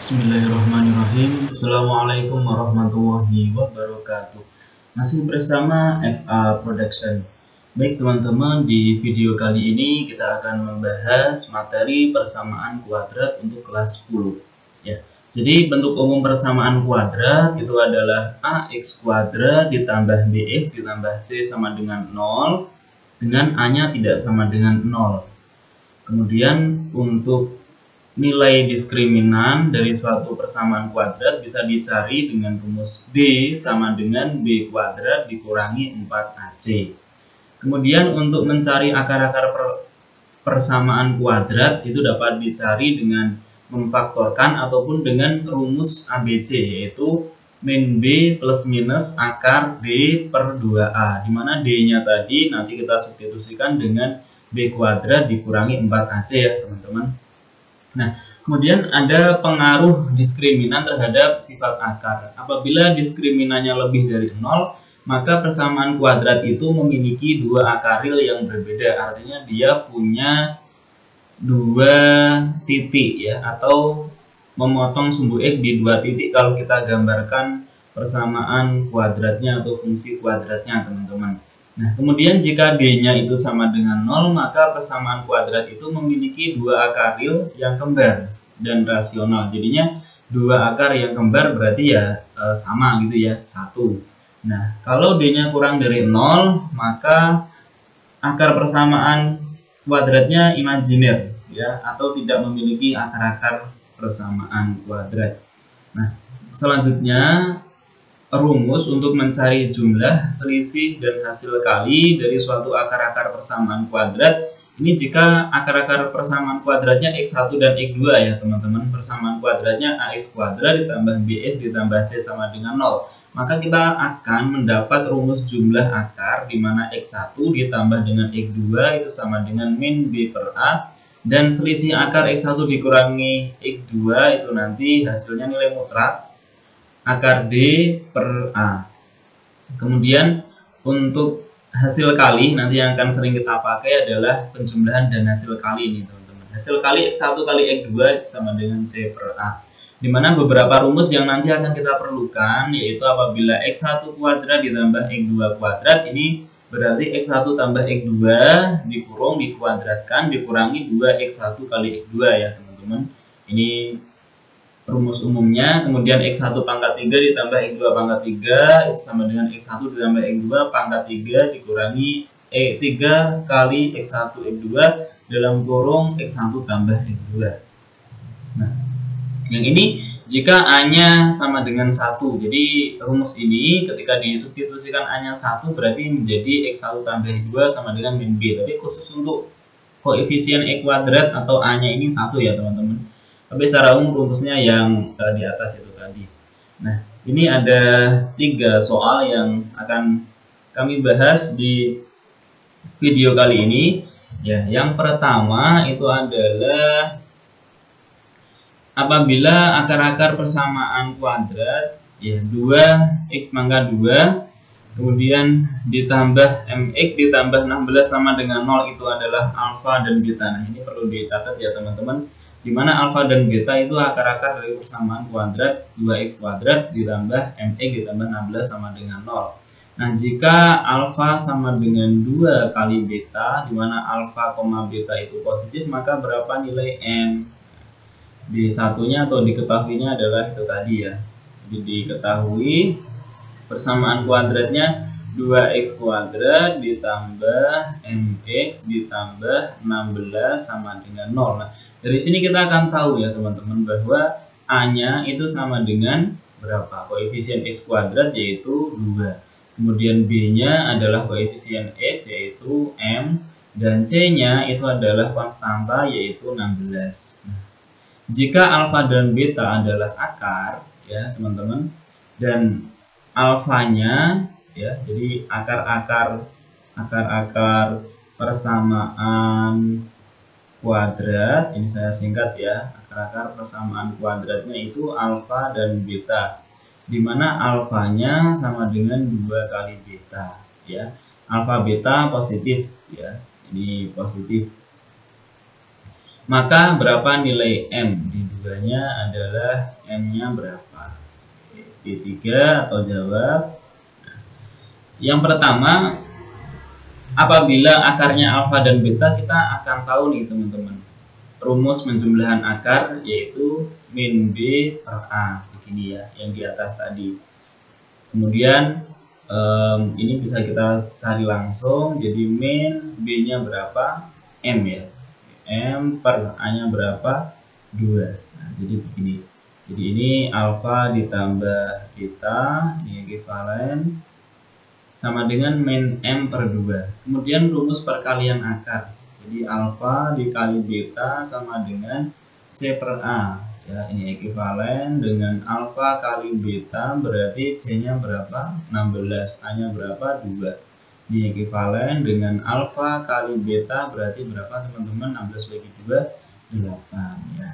Bismillahirrahmanirrahim. Assalamualaikum warahmatullahi wabarakatuh. Masih bersama FA Production. Baik teman-teman, di video kali ini kita akan membahas materi persamaan kuadrat untuk kelas 10 ya. Jadi bentuk umum persamaan kuadrat itu adalah ax kuadrat ditambah bx ditambah c sama dengan 0 dengan a-nya tidak sama dengan 0. Kemudian untuk nilai diskriminan dari suatu persamaan kuadrat bisa dicari dengan rumus B sama dengan B kuadrat dikurangi 4AC. Kemudian untuk mencari akar-akar persamaan kuadrat itu dapat dicari dengan memfaktorkan ataupun dengan rumus ABC, yaitu min B plus minus akar B per 2A, dimana D-nya tadi nanti kita substitusikan dengan B kuadrat dikurangi 4AC ya teman-teman. Nah, kemudian ada pengaruh diskriminan terhadap sifat akar. Apabila diskriminannya lebih dari 0, maka persamaan kuadrat itu memiliki dua akar real yang berbeda. Artinya dia punya dua titik ya, atau memotong sumbu X di dua titik kalau kita gambarkan persamaan kuadratnya atau fungsi kuadratnya, teman-teman. Nah, kemudian jika D-nya itu sama dengan 0, maka persamaan kuadrat itu memiliki dua akar real yang kembar dan rasional. Jadinya dua akar yang kembar berarti ya sama gitu ya, 1. Nah, kalau D-nya kurang dari 0, maka akar persamaan kuadratnya imajiner ya, atau tidak memiliki akar-akar persamaan kuadrat. Nah, selanjutnya rumus untuk mencari jumlah, selisih, dan hasil kali dari suatu akar-akar persamaan kuadrat. Ini jika akar-akar persamaan kuadratnya x1 dan x2 ya teman-teman. Persamaan kuadratnya ax kuadrat ditambah bx ditambah c sama dengan 0. Maka kita akan mendapat rumus jumlah akar di mana x1 ditambah dengan x2 itu sama dengan min b per a. Dan selisih akar x1 dikurangi x2 itu nanti hasilnya nilai mutlak akar D per A. Kemudian untuk hasil kali nanti yang akan sering kita pakai adalah penjumlahan dan hasil kali ini teman-teman. Hasil kali X1 kali X2 itu sama dengan C per A. Dimana beberapa rumus yang nanti akan kita perlukan, yaitu apabila X1 kuadrat ditambah X2 kuadrat, ini berarti X1 tambah X2 dikurung dikuadratkan dikurangi 2X1 kali X2 ya teman-teman. Ini rumus umumnya. Kemudian X1 pangkat 3 ditambah X2 pangkat 3 itu sama dengan X1 ditambah X2 pangkat 3 dikurangi 3 kali X1 X2 dalam kurung X1 tambah X2. Nah, yang ini jika A-nya sama dengan 1. Jadi rumus ini ketika disubstitusikan A-nya 1 berarti menjadi X1 tambah X2 sama dengan min B. Tapi khusus untuk koefisien E kuadrat atau A-nya ini 1 ya teman-teman. Tapi secara umum rumusnya yang di atas itu tadi. Nah, ini ada 3 soal yang akan kami bahas di video kali ini. Ya, yang pertama itu adalah apabila akar-akar persamaan kuadrat ya 2x pangkat 2 kemudian ditambah mx ditambah 16 sama dengan 0 itu adalah alfa dan beta. Nah, ini perlu dicatat ya teman-teman, di mana alfa dan beta itu akar-akar dari persamaan kuadrat 2x kuadrat ditambah mx ditambah 16 sama dengan 0. Nah, jika alfa sama dengan 2 kali beta, di mana alfa, beta itu positif, maka berapa nilai n? Di satunya atau diketahuinya adalah itu tadi ya. Jadi diketahui persamaan kuadratnya 2x kuadrat ditambah mx ditambah 16 sama dengan 0. Nah, dari sini kita akan tahu ya teman-teman bahwa A-nya itu sama dengan berapa? Koefisien x kuadrat yaitu 2. Kemudian B-nya adalah koefisien x yaitu m. Dan C-nya itu adalah konstanta yaitu 16. Nah, jika alfa dan beta adalah akar ya teman-teman, dan alfanya ya, jadi akar-akar persamaan kuadrat, ini saya singkat ya, akar-akar persamaan kuadratnya itu alfa dan beta, di mana alfanya sama dengan 2 kali beta ya. Alfa beta positif ya, ini positif. Maka berapa nilai M? Di 2-nya adalah M-nya berapa? D3 atau jawab. Yang pertama, apabila akarnya alfa dan beta, kita akan tahu nih teman-teman, rumus penjumlahan akar yaitu min B per A, begini ya, yang di atas tadi. Kemudian ini bisa kita cari langsung, jadi min B-nya berapa? M ya, M per A-nya berapa? 2. Nah, jadi begini. Jadi ini alfa ditambah beta, ini ekuivalen, sama dengan min M per 2. Kemudian rumus perkalian akar. Jadi alfa dikali beta sama dengan C per A. Ya, ini ekuivalen dengan alfa kali beta, berarti C-nya berapa? 16. A-nya berapa? 2. Ini ekuivalen dengan alfa kali beta, berarti berapa teman-teman? 16 bagi 2, 8 ya.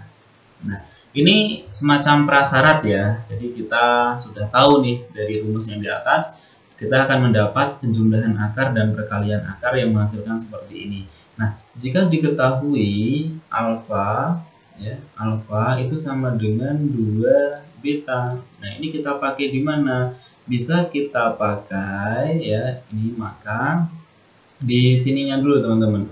Nah, ini semacam prasyarat ya. Jadi kita sudah tahu nih dari rumus yang di atas, kita akan mendapat penjumlahan akar dan perkalian akar yang menghasilkan seperti ini. Nah, jika diketahui alfa ya, alfa itu sama dengan 2 beta. Nah, ini kita pakai di mana? Bisa kita pakai ya, ini maka di sininya dulu teman-teman.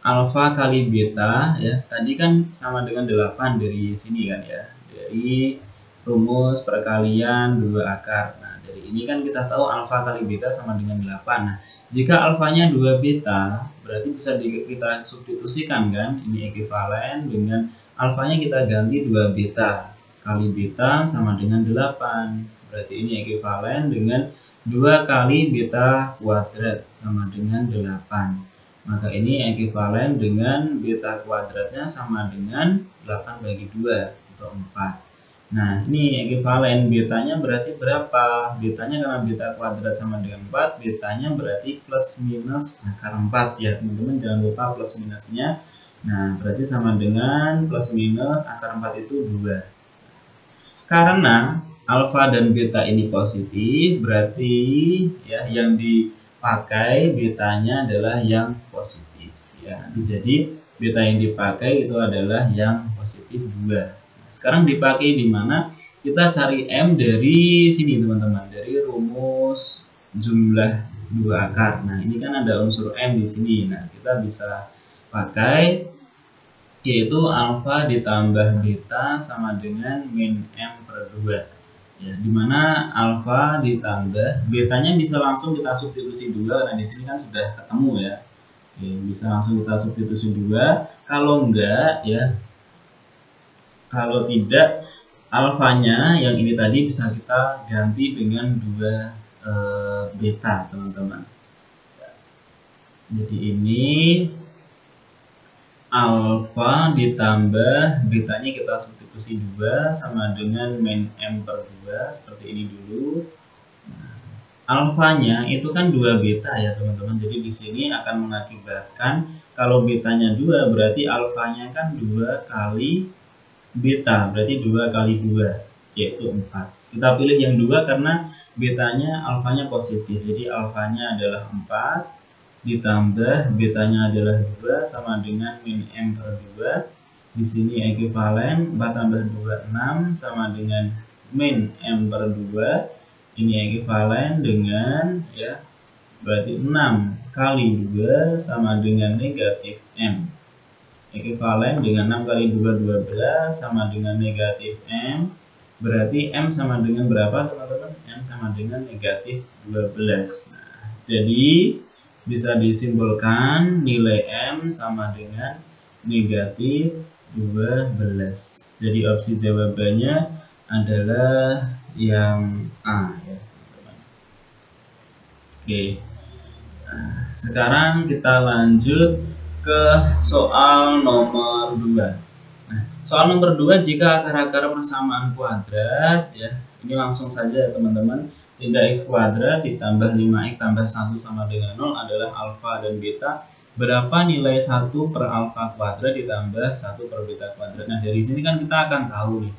Alfa kali beta ya, tadi kan sama dengan 8 dari sini kan ya, dari rumus perkalian 2 akar. Nah, dari ini kan kita tahu alfa kali beta sama dengan 8. Nah, jika alfanya 2 beta, berarti bisa kita substitusikan kan, ini ekuivalen dengan alfanya kita ganti 2 beta kali beta sama dengan 8. Berarti ini ekuivalen dengan 2 kali beta kuadrat sama dengan 8. Maka ini ekuivalen dengan beta kuadratnya sama dengan 8 bagi 2 atau 4. Nah, ini ekuivalen betanya berarti berapa? Betanya karena beta kuadrat sama dengan 4, betanya berarti plus minus akar 4 ya teman-teman, jangan lupa plus minusnya. Nah, berarti sama dengan plus minus akar 4 itu 2. Karena alfa dan beta ini positif, berarti ya yang dipakai betanya adalah yang positif ya. Jadi beta yang dipakai itu adalah yang positif 2. Nah, sekarang dipakai di mana? Kita cari M dari sini teman-teman, dari rumus jumlah 2 akar. Nah, ini kan ada unsur M di sini. Nah, kita bisa pakai yaitu alfa ditambah beta sama dengan min M per 2. Ya, dimana alfa ditambah betanya bisa langsung kita substitusi 2 karena di sini kan sudah ketemu ya. Oke, bisa langsung kita substitusi 2. Kalau enggak ya, kalau tidak, alfanya yang ini tadi bisa kita ganti dengan 2 beta teman-teman. Jadi ini alfa ditambah betanya kita substitusi 2 sama dengan min M per 2, seperti ini dulu. Nah, alfanya itu kan 2 beta ya teman-teman, jadi di sini akan mengakibatkan kalau betanya 2 berarti alfanya kan 2 kali beta, berarti 2 kali 2 yaitu 4. Kita pilih yang 2 karena betanya alfanya positif, jadi alfanya adalah 4 ditambah betanya adalah 2 sama dengan min M per 2. Di sini ekuivalen 4 tambah 2 6 sama dengan min M per 2. Ini ekuivalen dengan ya, berarti 6 kali 2 sama dengan negatif M. Ekuivalen dengan 6 kali 2 12 sama dengan negatif M. Berarti M sama dengan berapa teman-teman? M sama dengan negatif 12. Nah, jadi bisa disimpulkan nilai M sama dengan negatif 12. Jadi opsi jawabannya adalah yang A ya teman-teman. Oke, nah, sekarang kita lanjut ke soal nomor 2. Nah, soal nomor 2, jika akar-akar persamaan kuadrat ya, ini langsung saja teman-teman. 3x kuadrat ditambah 5x tambah 1 sama dengan 0 adalah alfa dan beta. Berapa nilai 1 per alfa kuadrat ditambah 1 per beta kuadrat? Nah, dari sini kan kita akan tahu nih,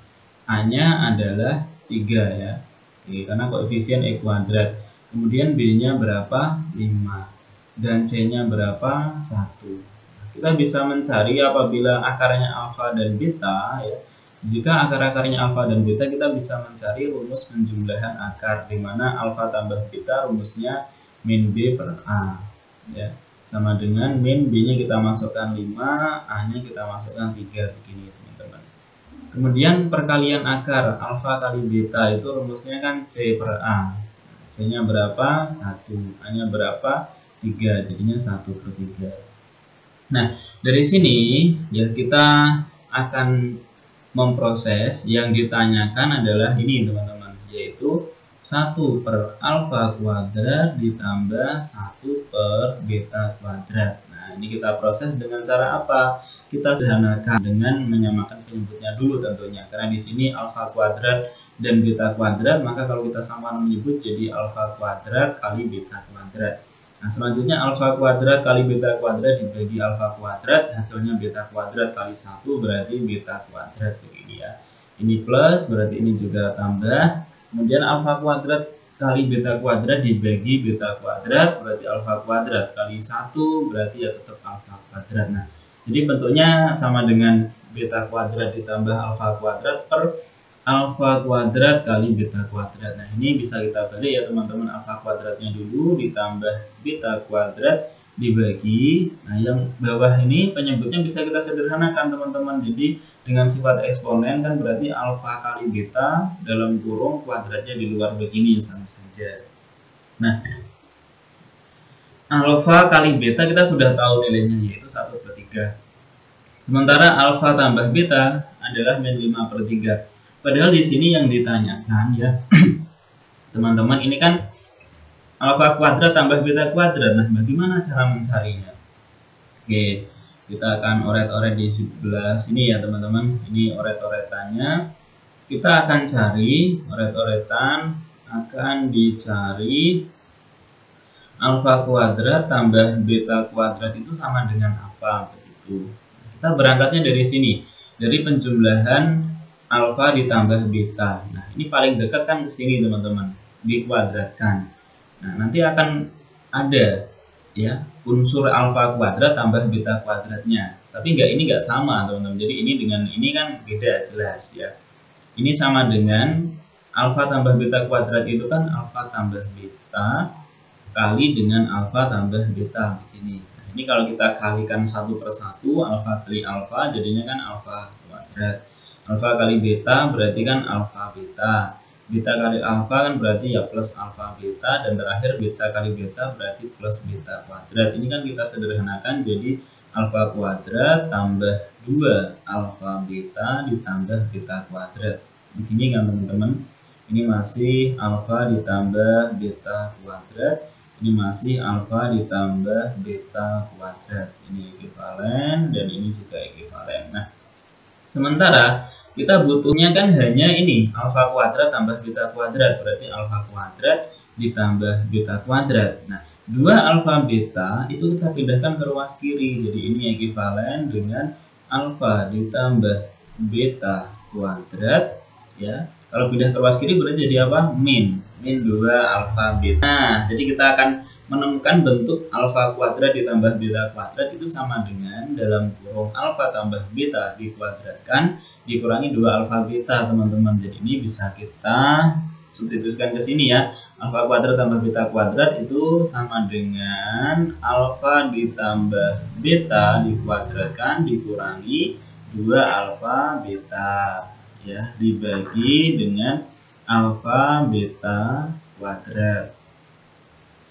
A-nya adalah 3 ya. Oke, karena koefisien E kuadrat. Kemudian B-nya berapa? 5. Dan C-nya berapa? 1. kita bisa mencari apabila akarnya alfa dan beta ya. Jika akar-akarnya alfa dan beta, kita bisa mencari rumus penjumlahan akar, di mana alfa tambah beta rumusnya min B per A ya. Sama dengan min B-nya kita masukkan 5, A-nya kita masukkan 3 begini teman-teman. Kemudian perkalian akar alfa kali beta itu rumusnya kan C per A. C-nya berapa? 1, A-nya berapa? 3, jadinya 1 per 3. Nah, dari sini ya kita akan memproses yang ditanyakan adalah ini teman-teman, yaitu 1 per alfa kuadrat ditambah 1 per beta kuadrat. Nah, ini kita proses dengan cara apa? Kita sederhanakan dengan menyamakan penyebutnya dulu tentunya, karena di sini alfa kuadrat dan beta kuadrat, maka kalau kita samakan menyebut jadi alfa kuadrat kali beta kuadrat. Nah, selanjutnya alfa kuadrat kali beta kuadrat dibagi alfa kuadrat, hasilnya beta kuadrat kali 1 berarti beta kuadrat begini ya. Ini plus berarti ini juga tambah. Kemudian alfa kuadrat kali beta kuadrat dibagi beta kuadrat berarti alfa kuadrat kali 1 berarti ya tetap alfa kuadrat. Nah, jadi bentuknya sama dengan beta kuadrat ditambah alfa kuadrat per alfa kuadrat kali beta kuadrat. Nah, ini bisa kita balik ya teman-teman, alfa kuadratnya dulu ditambah beta kuadrat dibagi. Nah, yang bawah ini penyebutnya bisa kita sederhanakan teman-teman. Jadi dengan sifat eksponen kan berarti alfa kali beta dalam kurung kuadratnya di luar begini sama saja. Nah, alfa kali beta kita sudah tahu nilainya, yaitu 1 per 3. Sementara alfa tambah beta adalah min 5 per 3. Padahal di sini yang ditanyakan ya teman-teman, ini kan alfa kuadrat tambah beta kuadrat. Nah, bagaimana cara mencarinya? Oke, kita akan oret-oret di sebelah sini ya teman-teman. Ini oret-oretannya. Kita akan cari, oret-oretan akan dicari alfa kuadrat tambah beta kuadrat itu sama dengan apa begitu. Kita berangkatnya dari sini, dari penjumlahan alfa ditambah beta. Nah, ini paling dekat kan ke sini teman-teman, dikuadratkan. Nah, nanti akan ada ya unsur alfa kuadrat tambah beta kuadratnya. Tapi ini enggak sama teman-teman. Jadi ini dengan ini kan beda jelas ya. Ini sama dengan alfa tambah beta kuadrat itu kan alfa tambah beta kali dengan alfa tambah beta begini. Nah, ini kalau kita kalikan 1 per 1, alfa kali alfa jadinya kan alfa kuadrat. Alfa kali beta berarti kan alfa beta. Beta kali alfa kan berarti ya plus alfa beta. Dan terakhir beta kali beta berarti plus beta kuadrat. Ini kan kita sederhanakan jadi alfa kuadrat tambah 2 alfa beta ditambah beta kuadrat. Begini kan teman-teman. Ini masih alfa ditambah beta kuadrat. Ini masih alfa ditambah beta kuadrat. Ini ekuivalen dan ini juga ekuivalen. Nah, sementara kita butuhnya kan hanya ini alfa kuadrat tambah beta kuadrat, berarti alfa kuadrat ditambah beta kuadrat. Nah, 2 alfa beta itu kita pindahkan ke ruas kiri, jadi ini ekuivalen dengan alfa ditambah beta kuadrat ya. Kalau pindah ke ruas kiri berarti jadi apa? Min 2 alfa beta. Nah, jadi kita akan menemukan bentuk alfa kuadrat ditambah beta kuadrat itu sama dengan dalam kurung alfa tambah beta dikuadratkan dikurangi 2 alfa beta teman-teman. Jadi ini bisa kita substitusikan ke sini ya. Alfa kuadrat tambah beta kuadrat itu sama dengan alfa ditambah beta dikuadratkan dikurangi 2 alfa beta ya, dibagi dengan alfa beta kuadrat.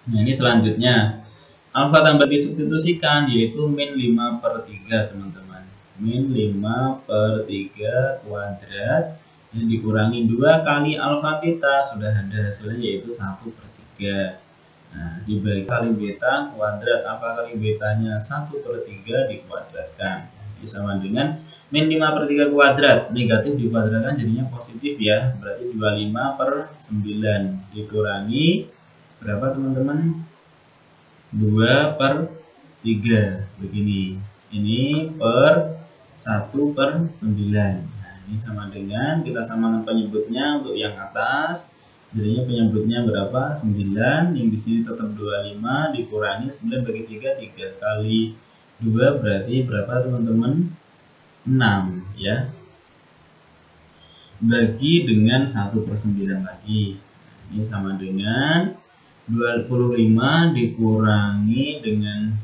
Nah, ini selanjutnya alfa tambah disubstitusikan yaitu min 5 per 3 teman-teman. Min 5 per 3 kuadrat yang dikurangi 2 kali alfa beta, sudah ada hasilnya yaitu 1 per 3. Nah, dibagi kali beta kuadrat, alfa kali betanya 1 per 3 dikuadratkan. Ini sama dengan min 5 per 3 kuadrat, negatif dikuadratkan jadinya positif ya, berarti 25 per 9 dikurangi berapa teman-teman? 2 per 3 begini. Ini per 1 per 9. Nah, ini sama dengan kita samakan penyebutnya untuk yang atas. Jadinya penyebutnya berapa? 9. Yang di sini tetap 25 dikurangi 9 bagi 3 3 kali 2 berarti berapa teman-teman? 6 ya. Bagi dengan 1/9 lagi. Ini sama dengan 25 dikurangi dengan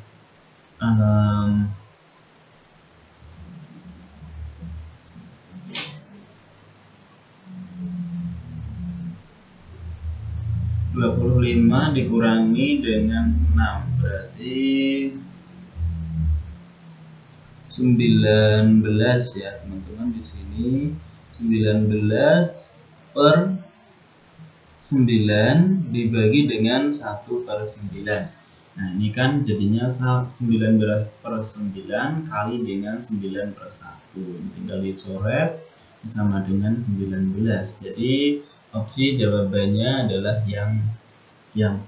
25 dikurangi dengan 6 berarti 19 ya teman-teman. Di sini 19/9 dibagi dengan 1/9. Nah ini kan jadinya 19/9 kali dengan 9/1. Tinggal dicoret sama dengan 19. Jadi opsi jawabannya adalah yang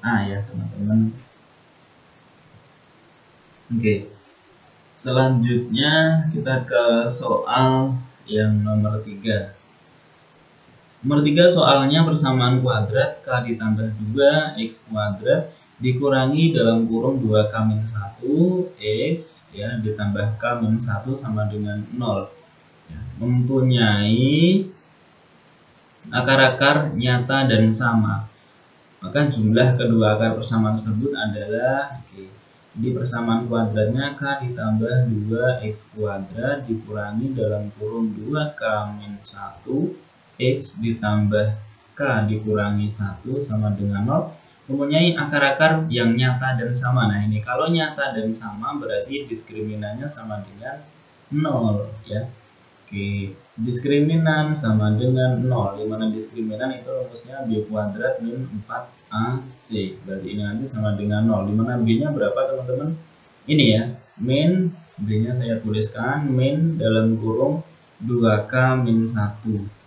A ya teman-teman. Oke. Selanjutnya kita ke soal yang nomor 3. Nomor 3 soalnya persamaan kuadrat K ditambah 2 X kuadrat dikurangi dalam kurung 2K-1 X ya ditambah K-1 sama dengan 0 ya, mempunyai akar-akar nyata dan sama. Maka jumlah kedua akar persamaan tersebut adalah di persamaan kuadratnya K ditambah 2X kuadrat dikurangi dalam kurung 2K-1 X ditambah K dikurangi 1 sama dengan 0 mempunyai akar-akar yang nyata dan sama. Nah ini kalau nyata dan sama berarti diskriminannya sama dengan 0 ya. Oke, diskriminan sama dengan 0, dimana diskriminan itu rumusnya B kuadrat min 4AC. Berarti ini nanti sama dengan 0, dimana B nya berapa teman-teman? Ini ya, min B nya saya tuliskan min dalam kurung 2K min 1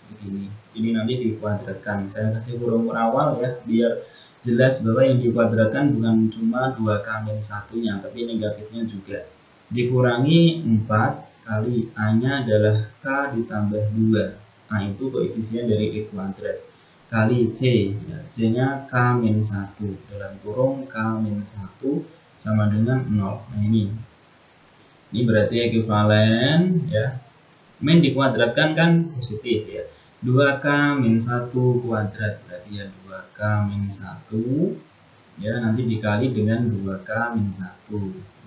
begini. Ini nanti dikuadratkan, saya kasih kurung awal ya biar jelas bahwa yang dikuadratkan bukan cuma 2K min 1 nya tapi negatifnya juga. Dikurangi 4 kali A-nya adalah K ditambah 2. A itu koefisien dari E kuadrat. Kali C, ya, C-nya K-1 dalam kurung K-1 sama dengan 0. Nah ini berarti ekuivalen ya. Min dikuadratkan kan positif ya. 2K-1 kuadrat berarti ya 2K-1 ya nanti dikali dengan 2K-1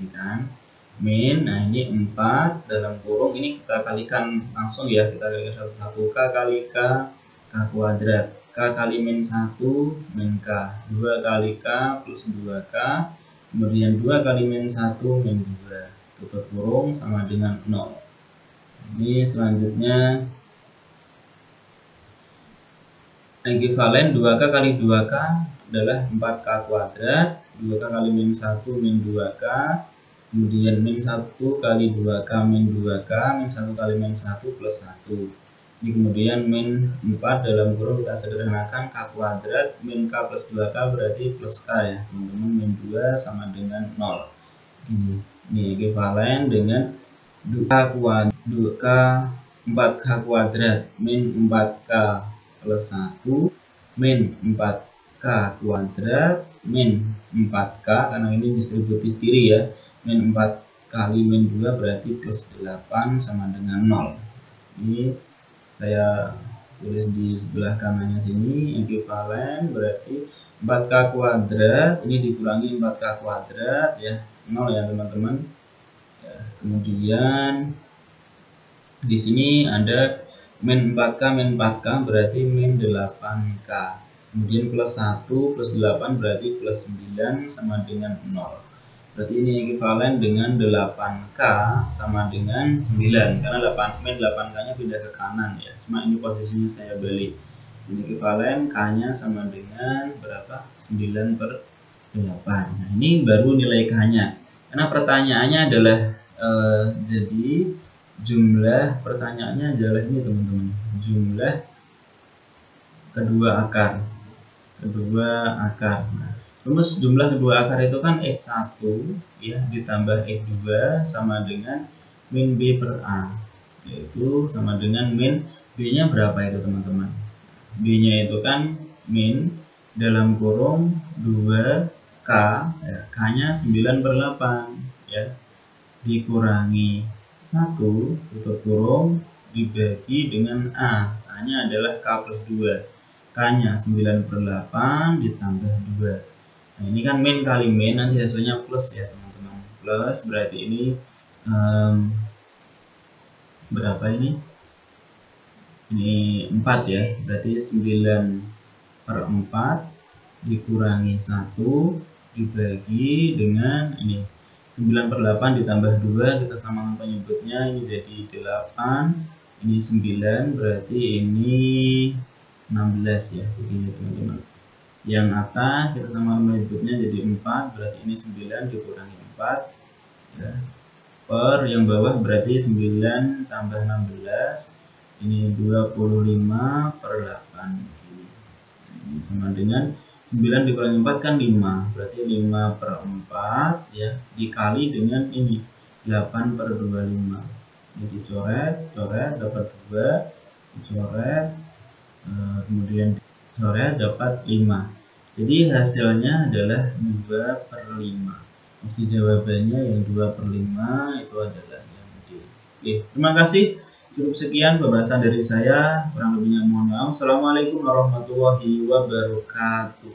ini kan. Min, nah ini 4 dalam kurung ini kita kalikan langsung ya, kita kalikan satu-satu. K kali K kuadrat, K kali min 1 min K, 2 kali K plus 2K, kemudian 2 kali min 1 min 2, tutup kurung sama dengan 0. Ini selanjutnya ekuivalen 2K kali 2K adalah 4K kuadrat, 2K kali min 1 min 2K, kemudian min 1 kali 2K min 2K, min 1 kali min 1 plus 1. Ini kemudian min 4 dalam kurung kita sederhanakan K kuadrat, min K plus 2K berarti plus K ya teman-teman, min 2 sama dengan 0. Ini ekuivalen dengan 4K kuadrat, min 4K plus 1, min 4K kuadrat, min 4K, karena ini distributif kiri ya, min 4 kali min 2 berarti plus 8 sama dengan 0. Ini saya tulis di sebelah kanannya sini, ekuivalen berarti 4K kuadrat ini dikurangi 4K kuadrat ya 0 ya teman-teman ya, kemudian di sini ada min 4K min 4K berarti min 8K, kemudian plus 1 plus 8 berarti plus 9 sama dengan 0. Berarti ini ekuivalen dengan 8K sama dengan 9 karena 8 min 8K nya pindah ke kanan ya, cuma ini posisinya saya balik. Ini ekuivalen K nya sama dengan berapa? 9/8. Nah ini baru nilai K nya, karena pertanyaannya adalah jadi jumlah pertanyaannya adalah ini teman-teman, jumlah kedua akar. Nah, rumus jumlah kedua akar itu kan X1 ya ditambah X2 sama dengan min B per A, yaitu sama dengan min B nya berapa itu teman-teman? B nya itu kan min dalam kurung 2K ya, K nya 9/8 ya, dikurangi 1 tutup kurung dibagi dengan A. A-nya adalah K plus 2. K-nya 9/8 ditambah 2. Nah, ini kan min kali min, nanti hasilnya plus ya teman-teman. Plus berarti ini berapa ini? Ini 4 ya, berarti 9/4 dikurangi 1 dibagi dengan ini 9/8 ditambah 2, kita samakan penyebutnya, ini jadi 8, ini 9, berarti ini 16 ya, begini teman-teman. Yang atas kita samakan penyebutnya jadi 4, berarti ini 9 dikurangi 4 ya. Per yang bawah berarti 9 tambah 16, ini 25/8 ini sama dengan 9 dikurangi 4 kan 5, berarti 5/4 ya, dikali dengan ini 8/25. Jadi coret dapat 2, dicoret, kemudian coret dapat 5. Jadi hasilnya adalah 2/5. Opsi jawabannya yang 2/5 itu adalah yang D. Oke, terima kasih. Cukup sekian pembahasan dari saya. Kurang lebihnya mohon maaf. Assalamualaikum warahmatullahi wabarakatuh.